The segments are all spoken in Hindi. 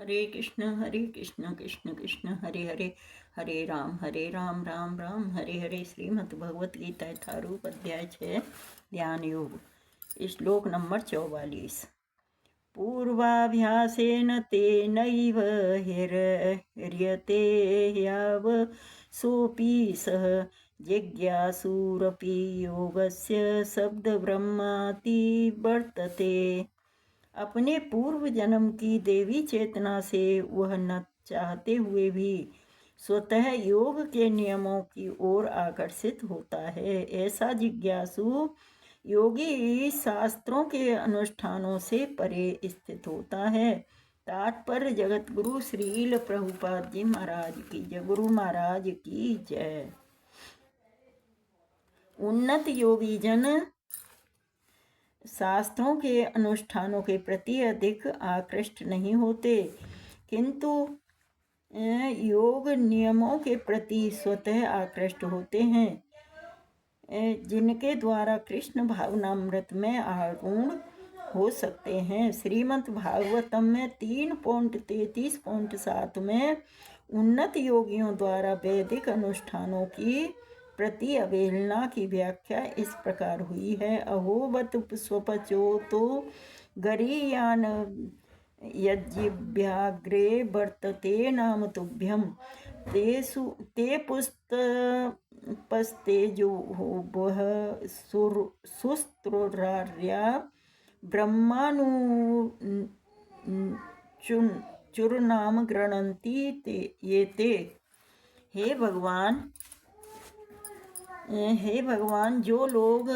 हरे कृष्ण कृष्ण कृष्ण हरे हरे, हरे राम राम राम हरे हरे। श्रीमद् भगवत गीता यथारूप अध्याय 6 ध्यान योग। श्लोक नंबर 44। पूर्वाभ्यासेन तेनैव ह्रियते याव सोऽपि सः जिज्ञासुरपि योगस्य शब्दब्रह्माति वर्तते। अपने पूर्व जन्म की देवी चेतना से वह न चाहते हुए भी स्वतः योग के नियमों की ओर आकर्षित होता है। ऐसा जिज्ञासु योगी शास्त्रों के अनुष्ठानों से परे स्थित होता है। तात्पर्य जगत गुरु श्रील प्रभुपाद जी महाराज की जय। गुरु महाराज की जय। उन्नत योगी जन शास्त्रों के अनुष्ठानों के प्रति अधिक आकृष्ट नहीं होते, किंतु योग नियमों के प्रति स्वतः आकृष्ट होते हैं, जिनके द्वारा कृष्ण भावनामृत में आरूढ़ हो सकते हैं। श्रीमद् भागवतम में 3.33.7 में उन्नत योगियों द्वारा वैदिक अनुष्ठानों की प्रति अवहेलना की व्याख्या इस प्रकार हुई है। अहोबत स्वपचो तो गरीयान यज्ञभ्याग्रे वर्तते नाम तुभ्यम ते पुष्पस्तेजो वह सुस्त्रोर्या ब्रह्मानुचुर्नाम गृणन्ति ये ते। हे भगवान, जो लोग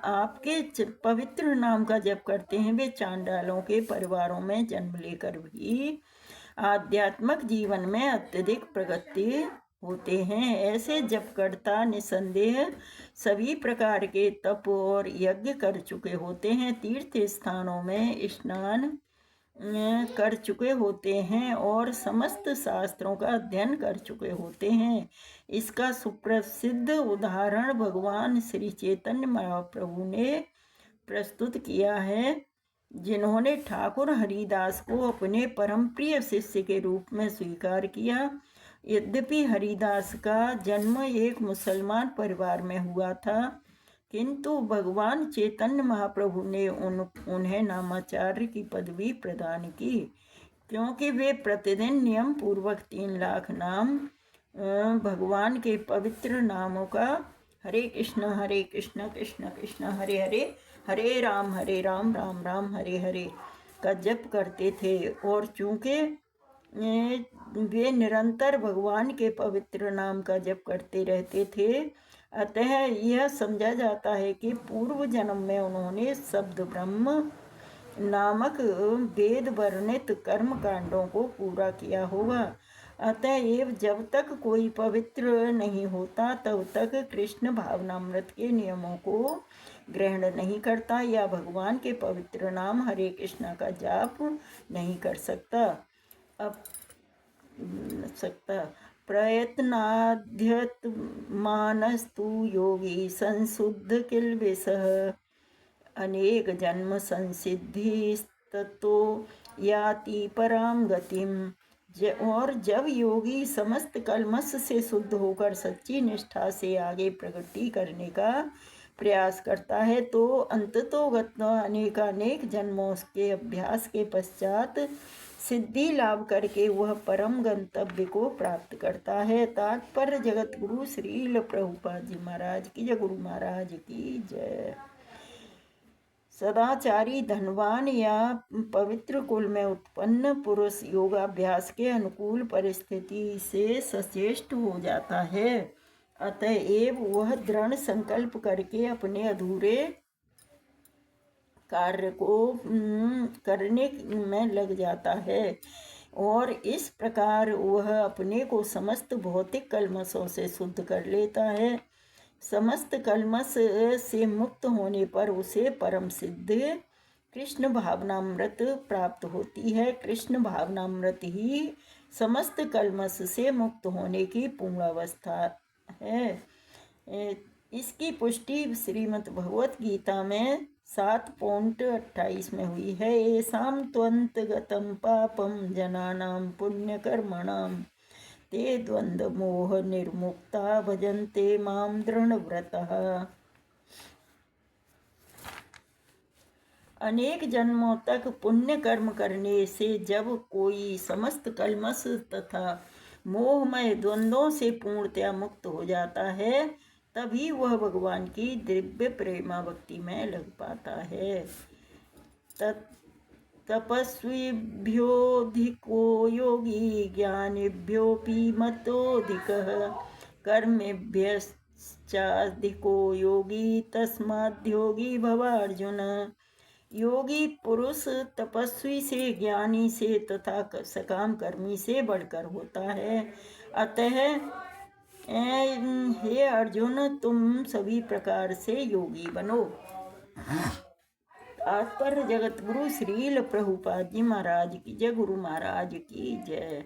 आपके पवित्र नाम का जप करते हैं वे चांडालों के परिवारों में जन्म लेकर भी आध्यात्मिक जीवन में अत्यधिक प्रगति होते हैं। ऐसे जपकर्ता निसंदेह सभी प्रकार के तप और यज्ञ कर चुके होते हैं, तीर्थ स्थानों में स्नान कर चुके होते हैं और समस्त शास्त्रों का अध्ययन कर चुके होते हैं। इसका सुप्रसिद्ध उदाहरण भगवान श्री चैतन्य महाप्रभु ने प्रस्तुत किया है, जिन्होंने ठाकुर हरिदास को अपने परम प्रिय शिष्य के रूप में स्वीकार किया। यद्यपि हरिदास का जन्म एक मुसलमान परिवार में हुआ था, किंतु भगवान चैतन्य महाप्रभु ने उन्हें नामाचार्य की पदवी प्रदान की, क्योंकि वे प्रतिदिन नियम पूर्वक 3 लाख नाम भगवान के पवित्र नामों का हरे कृष्ण कृष्ण कृष्ण हरे हरे, हरे राम राम राम हरे हरे का जप करते थे। और चूंकि वे निरंतर भगवान के पवित्र नाम का जप करते रहते थे, अतः यह समझा जाता है कि पूर्व जन्म में उन्होंने शब्द ब्रह्म नामक वेद वर्णित कर्म कांडों को पूरा किया होगा। अतएव जब तक कोई पवित्र नहीं होता तब तक कृष्ण भावनामृत के नियमों को ग्रहण नहीं करता या भगवान के पवित्र नाम हरे कृष्णा का जाप नहीं कर सकता। प्रयत्नाध्यतमानस्तु योगी संशुद्ध किल्बिषः अनेक जन्म संसिद्धिस्ततो याति पराम गतिम। और जब योगी समस्त कल्मश से शुद्ध होकर सच्ची निष्ठा से आगे प्रगति करने का प्रयास करता है तो अंततोगत अनेकानेक जन्मों के अभ्यास के पश्चात सिद्धि लाभ करके वह परम गंतव्य को प्राप्त करता है। तात्पर्य जगत गुरु श्रील प्रभुपाद जी महाराज की जय। गुरु महाराज की जय। सदाचारी धनवान या पवित्र कुल में उत्पन्न पुरुष योगाभ्यास के अनुकूल परिस्थिति से सचेष्ट हो जाता है। अतएव वह दृढ़ संकल्प करके अपने अधूरे कार्य को करने में लग जाता है और इस प्रकार वह अपने को समस्त भौतिक कल्मशों से शुद्ध कर लेता है। समस्त कल्मश से मुक्त होने पर उसे परम सिद्ध कृष्ण भावनामृत प्राप्त होती है। कृष्ण भावनामृत ही समस्त कल्मश से मुक्त होने की पूर्ण अवस्था है। इसकी पुष्टि श्रीमद् भगवत गीता में 7.28 में हुई है। येषां त्वन्तगतं पापं जनानां पुण्यकर्मणां ते द्वन्द्वमोह निर्मुक्ता भजन्ते मां दृढ़व्रतः। अनेक जन्मों तक पुण्य कर्म करने से जब कोई समस्त कल्मश तथा मोहमय द्वंद्वों से पूर्णतया मुक्त हो जाता है, तभी वह भगवान की दिव्य प्रेमा भक्ति में लग पाता है। तपस्विभ्योऽधिको योगी ज्ञानिभ्योऽपि मतोऽधिकः कर्मेभ्यश्चाधिको योगी तस्माद्योगी भवार्जुन। योगी पुरुष तपस्वी से, ज्ञानी से तथा सकाम कर्मी से बढ़कर होता है। अतः हे अर्जुन, तुम सभी प्रकार से योगी बनो। तात्पर्य जगत गुरु श्रील प्रभुपाद जी महाराज की जय, गुरु महाराज की जय।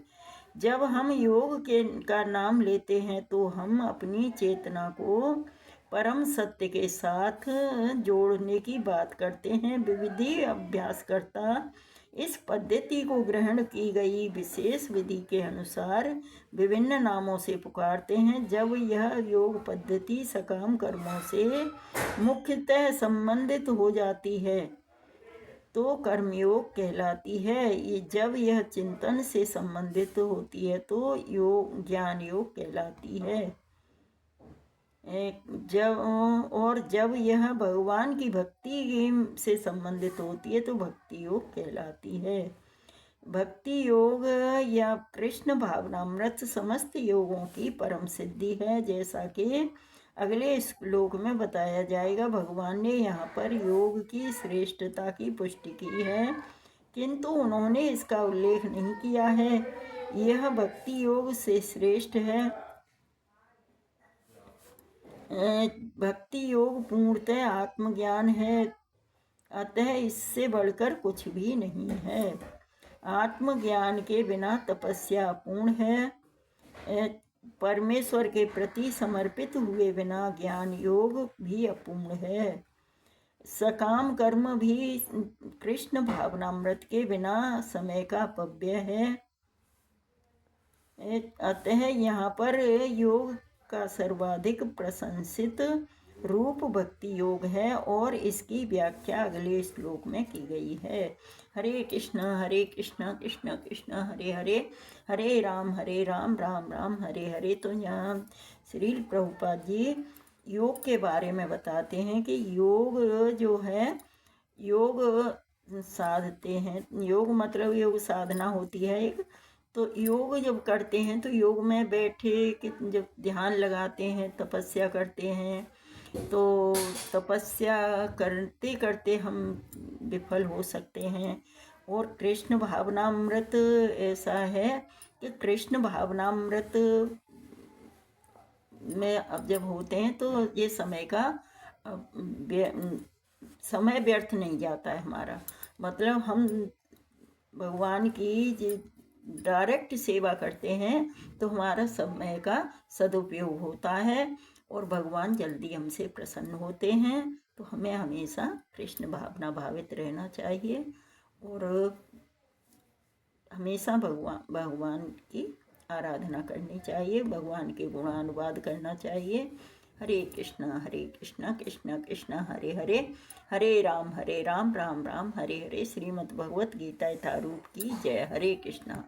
जब हम योग का नाम लेते हैं तो हम अपनी चेतना को परम सत्य के साथ जोड़ने की बात करते हैं। विविधि अभ्यासकर्ता इस पद्धति को ग्रहण की गई विशेष विधि के अनुसार विभिन्न नामों से पुकारते हैं। जब यह योग पद्धति सकाम कर्मों से मुख्यतः संबंधित हो जाती है तो कर्मयोग कहलाती है। जब यह चिंतन से संबंधित होती है तो ज्ञान योग कहलाती है। जब यह भगवान की भक्ति से संबंधित होती है तो भक्ति योग कहलाती है। भक्ति योग या कृष्ण भावनामृत समस्त योगों की परम सिद्धि है, जैसा कि अगले श्लोक में बताया जाएगा। भगवान ने यहाँ पर योग की श्रेष्ठता की पुष्टि की है, किंतु उन्होंने इसका उल्लेख नहीं किया है। यह भक्ति योग से श्रेष्ठ है। भक्ति योग पूर्णतः आत्मज्ञान है, अतः इससे बढ़कर कुछ भी नहीं है। आत्मज्ञान के बिना तपस्या अपूर्ण है। परमेश्वर के प्रति समर्पित हुए बिना ज्ञान योग भी अपूर्ण है। सकाम कर्म भी कृष्ण भावनामृत के बिना समय का अपव्यय है। अतः यहाँ पर योग का सर्वाधिक प्रशंसित रूप भक्ति योग है और इसकी व्याख्या अगले श्लोक में की गई है। हरे कृष्ण कृष्ण कृष्ण हरे हरे, हरे राम राम राम हरे हरे। तो यहाँ श्री प्रभुपाद जी योग के बारे में बताते हैं कि योग जो है, योग साधते हैं। योग मतलब योग साधना होती है एक। तो योग जब करते हैं तो योग में बैठे कि जब ध्यान लगाते हैं, तपस्या करते हैं, तो तपस्या करते करते हम विफल हो सकते हैं। और कृष्ण भावनामृत ऐसा है कि कृष्ण भावनामृत में अब जब होते हैं तो ये समय व्यर्थ नहीं जाता है हमारा। मतलब हम भगवान की डायरेक्ट सेवा करते हैं तो हमारा समय का सदुपयोग होता है और भगवान जल्दी हमसे प्रसन्न होते हैं। तो हमें हमेशा कृष्ण भावना भावित रहना चाहिए और हमेशा भगवान की आराधना करनी चाहिए, भगवान के गुणानुवाद करना चाहिए। हरे कृष्णा कृष्ण कृष्ण हरे हरे, हरे राम राम राम हरे हरे। श्रीमद् भगवत गीता यथारूप की जय। हरे कृष्णा।